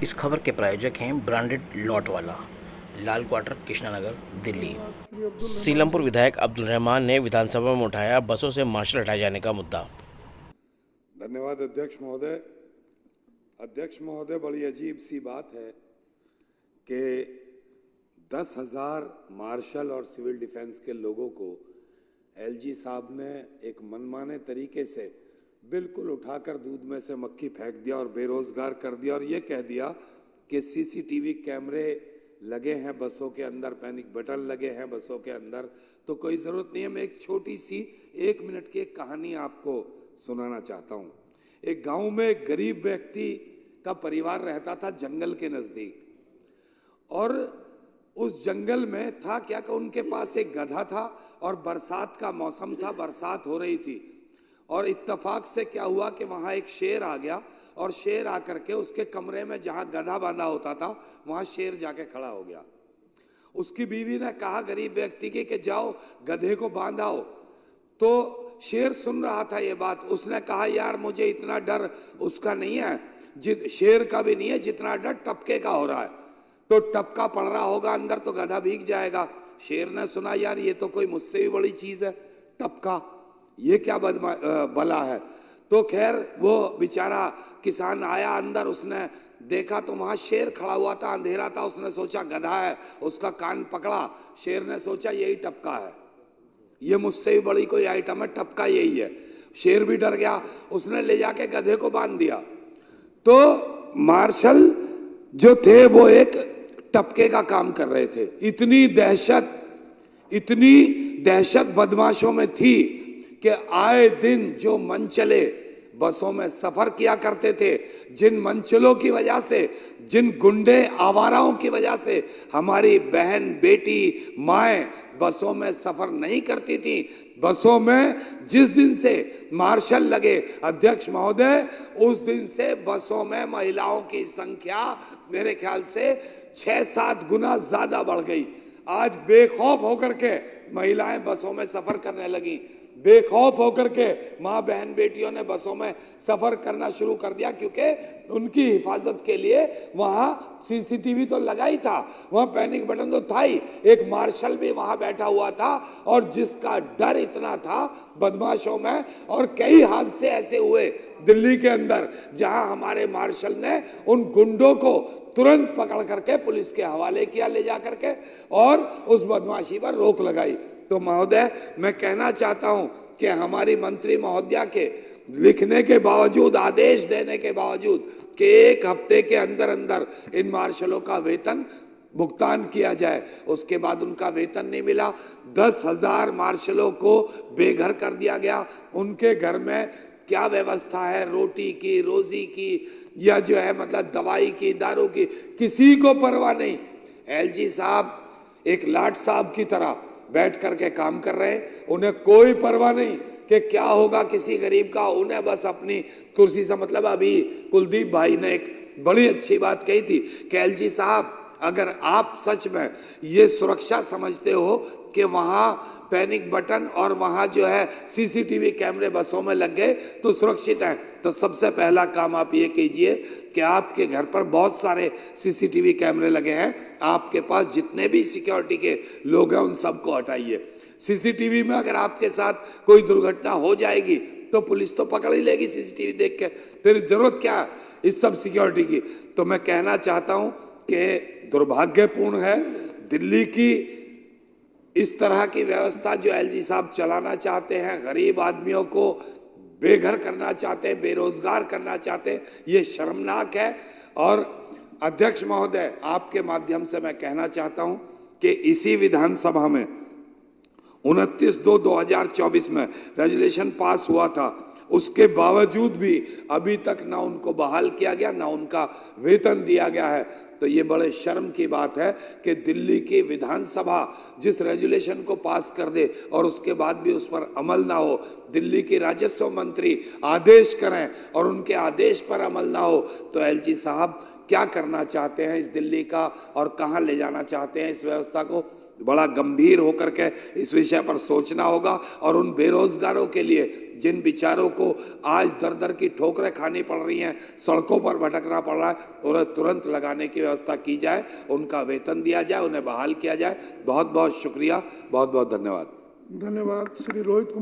इस खबर के प्रायोजक हैं ब्रांडेड लॉट वाला, लाल क्वार्टर, कृष्णानगर, दिल्ली। सीलमपुर विधायक अब्दुल रहमान ने विधानसभा में उठाया बसों से मार्शल हटाए जाने का मुद्दा। धन्यवाद अध्यक्ष महोदय। अध्यक्ष महोदय, बड़ी अजीब सी बात है कि 10,000 मार्शल और सिविल डिफेंस के लोगों को एलजी साहब ने एक मनमाने तरीके से बिल्कुल उठाकर दूध में से मक्खी फेंक दिया और बेरोजगार कर दिया और ये कह दिया कि सीसीटीवी कैमरे लगे हैं बसों के अंदर, पैनिक बटन लगे हैं बसों के अंदर, तो कोई जरूरत नहीं है। मैं एक छोटी सी 1 मिनट की एक कहानी आपको सुनाना चाहता हूं। एक गांव में एक गरीब व्यक्ति का परिवार रहता था जंगल के नजदीक, और उस जंगल में था क्या कि उनके पास एक गधा था और बरसात का मौसम था, बरसात हो रही थी, और इत्तेफाक से क्या हुआ कि वहां एक शेर आ गया और शेर आकर के उसके कमरे में जहां गधा बांधा होता था वहां शेर जाके खड़ा हो गया। उसकी बीवी ने कहा गरीब व्यक्ति की कि जाओ गधे को बांधाओ, तो शेर सुन रहा था ये बात। उसने कहा यार मुझे इतना डर उसका नहीं है, शेर का भी नहीं है जितना डर टपके का हो रहा है, तो टपका पड़ रहा होगा अंदर तो गधा भीग जाएगा। शेर ने सुना यार ये तो कोई मुझसे भी बड़ी चीज है, टपका, ये क्या बला है। तो खैर वो बेचारा किसान आया अंदर, उसने देखा तो वहां शेर खड़ा हुआ था, अंधेरा था, उसने सोचा गधा है, उसका कान पकड़ा। शेर ने सोचा यही टपका है, ये मुझसे भी बड़ी कोई आइटम है, टपका यही है। शेर भी डर गया, उसने ले जाके गधे को बांध दिया। तो मार्शल जो थे वो एक टपके का काम कर रहे थे। इतनी दहशत बदमाशों में थी कि आए दिन जो मंचले बसों में सफर किया करते थे, जिन मंचलों की वजह से, जिन गुंडे आवाराओं की वजह से हमारी बहन बेटी माएं बसों में सफर नहीं करती थी, बसों में जिस दिन से मार्शल लगे अध्यक्ष महोदय, उस दिन से बसों में महिलाओं की संख्या मेरे ख्याल से 6-7 गुना ज्यादा बढ़ गई। आज बेखौफ होकर के महिलाएं बसों में सफर करने लगी, बेखौफ होकर के माँ बहन बेटियों ने बसों में सफर करना शुरू कर दिया, क्योंकि उनकी हिफाजत के लिए वहां सीसीटीवी तो लगा ही था, वहां पैनिक बटन तो था ही, एक मार्शल भी वहां बैठा हुआ था, और जिसका डर इतना था बदमाशों में। और कई हादसे ऐसे हुए दिल्ली के अंदर जहां हमारे मार्शल ने उन गुंडों को तुरंत पकड़ करके पुलिस के हवाले किया ले जा करके, और उस बदमाशी पर रोक लगाई। तो महोदय मैं कहना चाहता हूं कि हमारी मंत्री महोदया के लिखने के बावजूद, आदेश देने के बावजूद कि 1 हफ्ते के अंदर अंदर इन मार्शलों का वेतन भुगतान किया जाए, उसके बाद उनका वेतन नहीं मिला। 10,000 मार्शलों को बेघर कर दिया गया। उनके घर में क्या व्यवस्था है रोटी की, रोजी की, या जो है मतलब दवाई की, दारू की, किसी को परवाह नहीं। एलजी साहब एक लाट साहब की तरह बैठ करके काम कर रहे हैं, उन्हें कोई परवाह नहीं कि क्या होगा किसी गरीब का, उन्हें बस अपनी कुर्सी से मतलब। अभी कुलदीप भाई ने एक बड़ी अच्छी बात कही थी कि एलजी साहब अगर आप सच में ये सुरक्षा समझते हो कि वहां पैनिक बटन और वहां जो है सीसीटीवी कैमरे बसों में लग गए तो सुरक्षित है, तो सबसे पहला काम आप ये कीजिए कि आपके घर पर बहुत सारे सीसीटीवी कैमरे लगे हैं, आपके पास जितने भी सिक्योरिटी के लोग हैं उन सबको हटाइए। सीसीटीवी में अगर आपके साथ कोई दुर्घटना हो जाएगी तो पुलिस तो पकड़ ही लेगी सीसीटीवी देख के, फिर जरूरत क्या इस सब सिक्योरिटी की। तो मैं कहना चाहता हूं कि दुर्भाग्यपूर्ण है दिल्ली की इस तरह की व्यवस्था जो एलजी साहब चलाना चाहते हैं, गरीब आदमियों को बेघर करना चाहते हैं, बेरोजगार करना चाहते हैं, ये शर्मनाक है। और अध्यक्ष महोदय आपके माध्यम से मैं कहना चाहता हूं कि इसी विधानसभा में 29/2/2024 में रेजोल्यूशन पास हुआ था, उसके बावजूद भी अभी तक ना उनको बहाल किया गया, ना उनका वेतन दिया गया है। तो ये बड़े शर्म की बात है कि दिल्ली की विधानसभा जिस रेजोल्यूशन को पास कर दे और उसके बाद भी उस पर अमल ना हो, दिल्ली के राजस्व मंत्री आदेश करें और उनके आदेश पर अमल ना हो, तो एलजी साहब क्या करना चाहते हैं इस दिल्ली का और कहां ले जाना चाहते हैं इस व्यवस्था को, बड़ा गंभीर होकर के इस विषय पर सोचना होगा। और उन बेरोजगारों के लिए जिन बिचारों को आज दर दर की ठोकरें खानी पड़ रही हैं, सड़कों पर भटकना पड़ रहा है, उन्हें तुरंत लगाने की व्यवस्था की जाए, उनका वेतन दिया जाए, उन्हें बहाल किया जाए। बहुत बहुत शुक्रिया, बहुत बहुत धन्यवाद। धन्यवाद श्री रोहित कुमार।